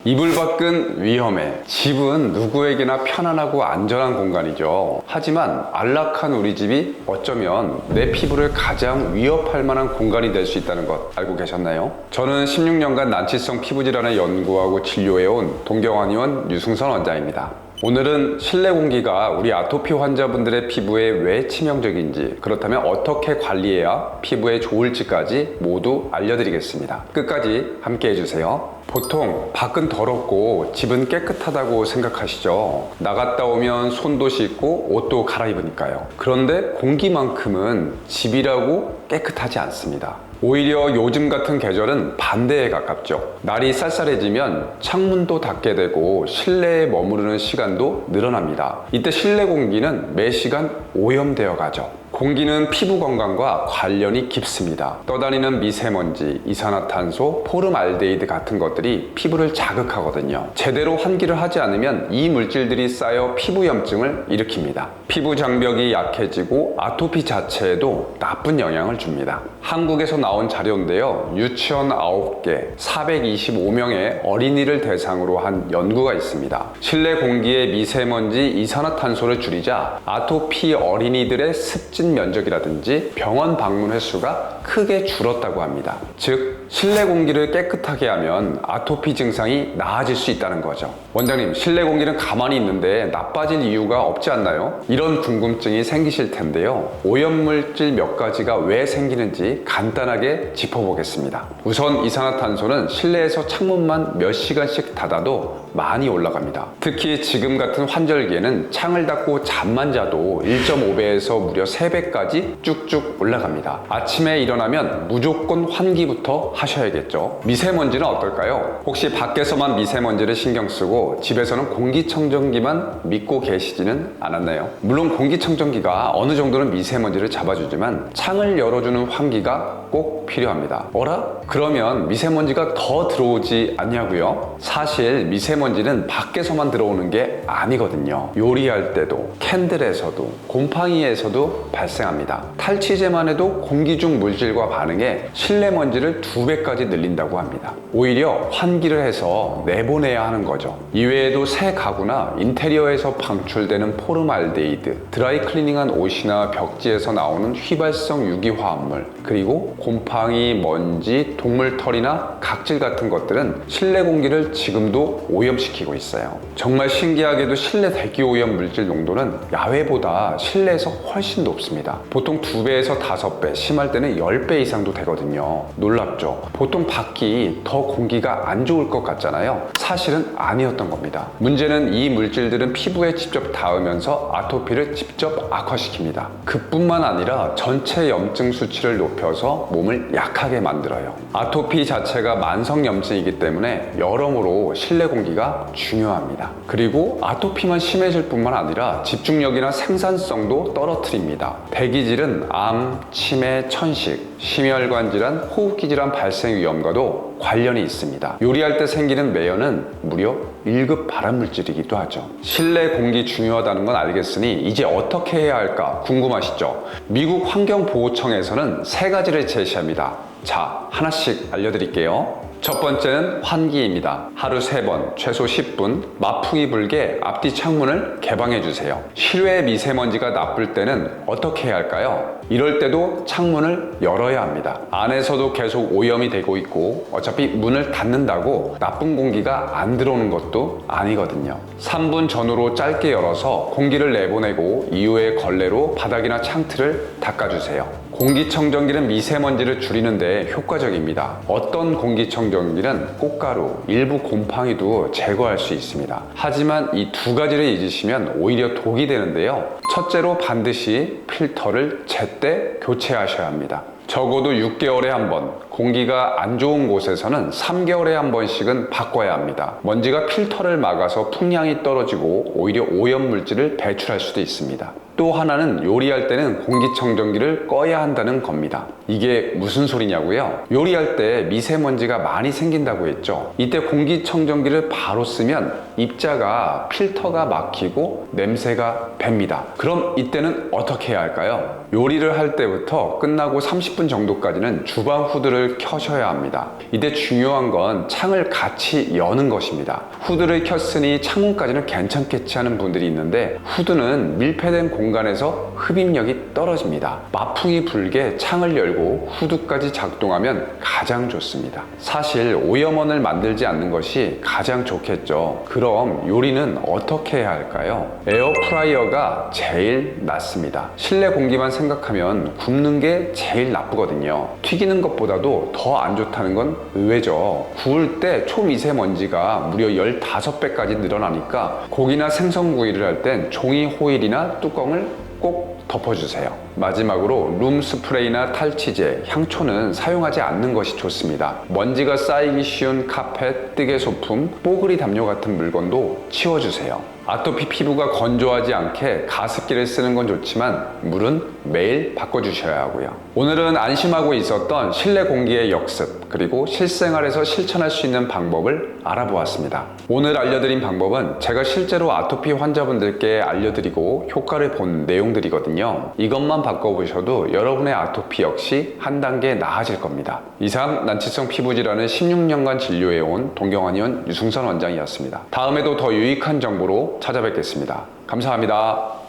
이불 밖은 위험해. 집은 누구에게나 편안하고 안전한 공간이죠. 하지만 안락한 우리 집이 어쩌면 내 피부를 가장 위협할 만한 공간이 될 수 있다는 것 알고 계셨나요? 저는 16년간 난치성 피부질환을 연구하고 진료해온 동경한의원 유승선 원장입니다. 오늘은 실내 공기가 우리 아토피 환자분들의 피부에 왜 치명적인지, 그렇다면 어떻게 관리해야 피부에 좋을지까지 모두 알려드리겠습니다. 끝까지 함께 해주세요. 보통 밖은 더럽고 집은 깨끗하다고 생각하시죠? 나갔다 오면 손도 씻고 옷도 갈아입으니까요. 그런데 공기만큼은 집이라고 깨끗하지 않습니다. 오히려 요즘 같은 계절은 반대에 가깝죠. 날이 쌀쌀해지면 창문도 닫게 되고 실내에 머무르는 시간도 늘어납니다. 이때 실내 공기는 매 시간 오염되어 가죠. 공기는 피부 건강과 관련이 깊습니다. 떠다니는 미세먼지, 이산화탄소, 포름알데히드 같은 것들이 피부를 자극하거든요. 제대로 환기를 하지 않으면 이 물질들이 쌓여 피부염증을 일으킵니다. 피부 장벽이 약해지고 아토피 자체에도 나쁜 영향을 줍니다. 한국에서 나온 자료인데요. 유치원 9개, 425명의 어린이를 대상으로 한 연구가 있습니다. 실내 공기의 미세먼지, 이산화탄소를 줄이자 아토피 어린이들의 습진 면적이라든지 병원 방문 횟수가 크게 줄었다고 합니다. 즉, 실내 공기를 깨끗하게 하면 아토피 증상이 나아질 수 있다는 거죠. 원장님, 실내 공기는 가만히 있는데 나빠질 이유가 없지 않나요? 이런 궁금증이 생기실 텐데요. 오염물질 몇 가지가 왜 생기는지 간단하게 짚어보겠습니다. 우선 이산화탄소는 실내에서 창문만 몇 시간씩 닫아도 많이 올라갑니다. 특히 지금 같은 환절기에는 창을 닫고 잠만 자도 1.5배에서 무려 3배까지 쭉쭉 올라갑니다. 아침에 일어나면 무조건 환기부터 하셔야겠죠. 미세먼지는 어떨까요? 혹시 밖에서만 미세먼지를 신경 쓰고 집에서는 공기청정기만 믿고 계시지는 않았나요? 물론 공기청정기가 어느 정도는 미세먼지를 잡아주지만 창을 열어주는 환기가 꼭 필요합니다. 어라? 그러면 미세먼지가 더 들어오지 않냐고요? 사실 미세먼지는 밖에서만 들어오는 게 아니거든요. 요리할 때도, 캔들에서도, 곰팡이에서도 발생합니다. 탈취제만 해도 공기 중 물질과 반응해 실내 먼지를 2배까지 늘린다고 합니다. 오히려 환기를 해서 내보내야 하는 거죠. 이외에도 새 가구나 인테리어에서 방출되는 포름알데히드, 드라이 클리닝한 옷이나 벽지에서 나오는 휘발성 유기화합물, 그리고 곰팡이, 먼지, 동물 털이나 각질 같은 것들은 실내 공기를 지금도 오염시키고 있어요. 정말 신기하게도 실내 대기 오염 물질 농도는 야외보다 실내에서 훨씬 높습니다. 보통 2배에서 5배, 심할 때는 10배 이상도 되거든요. 놀랍죠? 보통 밖이 더 공기가 안 좋을 것 같잖아요. 사실은 아니었던 겁니다. 문제는 이 물질들은 피부에 직접 닿으면서 아토피를 직접 악화시킵니다. 그뿐만 아니라 전체 염증 수치를 높여서 몸을 약하게 만들어요. 아토피 자체가 만성염증이기 때문에 여러모로 실내 공기가 중요합니다. 그리고 아토피만 심해질 뿐만 아니라 집중력이나 생산성도 떨어뜨립니다. 대기질은 암, 치매, 천식, 심혈관 질환, 호흡기 질환 발생 위험과도 관련이 있습니다. 요리할 때 생기는 매연은 무려 1급 발암물질이기도 하죠. 실내 공기 중요하다는 건 알겠으니 이제 어떻게 해야 할까 궁금하시죠? 미국 환경보호청에서는 3가지를 제시합니다. 자, 하나씩 알려드릴게요. 첫 번째는 환기입니다. 하루 3번, 최소 10분 마풍이 불게 앞뒤 창문을 개방해 주세요. 실외 미세먼지가 나쁠 때는 어떻게 해야 할까요? 이럴 때도 창문을 열어야 합니다. 안에서도 계속 오염이 되고 있고 어차피 문을 닫는다고 나쁜 공기가 안 들어오는 것도 아니거든요. 3분 전후로 짧게 열어서 공기를 내보내고 이후에 걸레로 바닥이나 창틀을 닦아주세요. 공기청정기는 미세먼지를 줄이는데 효과적입니다. 어떤 공기청정기는 꽃가루, 일부 곰팡이도 제거할 수 있습니다. 하지만 이 2가지를 잊으시면 오히려 독이 되는데요. 첫째로 반드시 필터를 제때 교체하셔야 합니다. 적어도 6개월에 한 번, 공기가 안 좋은 곳에서는 3개월에 한 번씩은 바꿔야 합니다. 먼지가 필터를 막아서 풍량이 떨어지고 오히려 오염물질을 배출할 수도 있습니다. 또 하나는 요리할 때는 공기청정기를 꺼야 한다는 겁니다. 이게 무슨 소리냐고요? 요리할 때 미세먼지가 많이 생긴다고 했죠. 이때 공기청정기를 바로 쓰면 입자가 필터가 막히고 냄새가 뱄니다. 그럼 이때는 어떻게 해야 할까요? 요리를 할 때부터 끝나고 30분 정도까지는 주방 후드를 후드를 켜셔야 합니다. 이때 중요한 건 창을 같이 여는 것입니다. 후드를 켰으니 창문까지는 괜찮겠지 하는 분들이 있는데 후드는 밀폐된 공간에서 흡입력이 떨어집니다. 마풍이 불게 창을 열고 후드까지 작동하면 가장 좋습니다. 사실 오염원을 만들지 않는 것이 가장 좋겠죠. 그럼 요리는 어떻게 해야 할까요? 에어프라이어가 제일 낫습니다. 실내 공기만 생각하면 굽는 게 제일 나쁘거든요. 튀기는 것보다도 더 안 좋다는 건 의외죠. 구울 때 초미세먼지가 무려 15배까지 늘어나니까 고기나 생선 구이를 할 땐 종이 호일이나 뚜껑을 꼭 덮어주세요. 마지막으로 룸 스프레이나 탈취제, 향초는 사용하지 않는 것이 좋습니다. 먼지가 쌓이기 쉬운 카펫, 뜨개 소품, 뽀글이 담요 같은 물건도 치워주세요. 아토피 피부가 건조하지 않게 가습기를 쓰는 건 좋지만 물은 매일 바꿔주셔야 하고요. 오늘은 안심하고 있었던 실내 공기의 역습 그리고 실생활에서 실천할 수 있는 방법을 알아보았습니다. 오늘 알려드린 방법은 제가 실제로 아토피 환자분들께 알려드리고 효과를 본 내용들이거든요. 이것만 바꿔보셔도 여러분의 아토피 역시 한 단계 나아질 겁니다. 이상 난치성 피부질환을 16년간 진료해온 동경한의원 유승선 원장이었습니다. 다음에도 더 유익한 정보로 찾아뵙겠습니다. 감사합니다.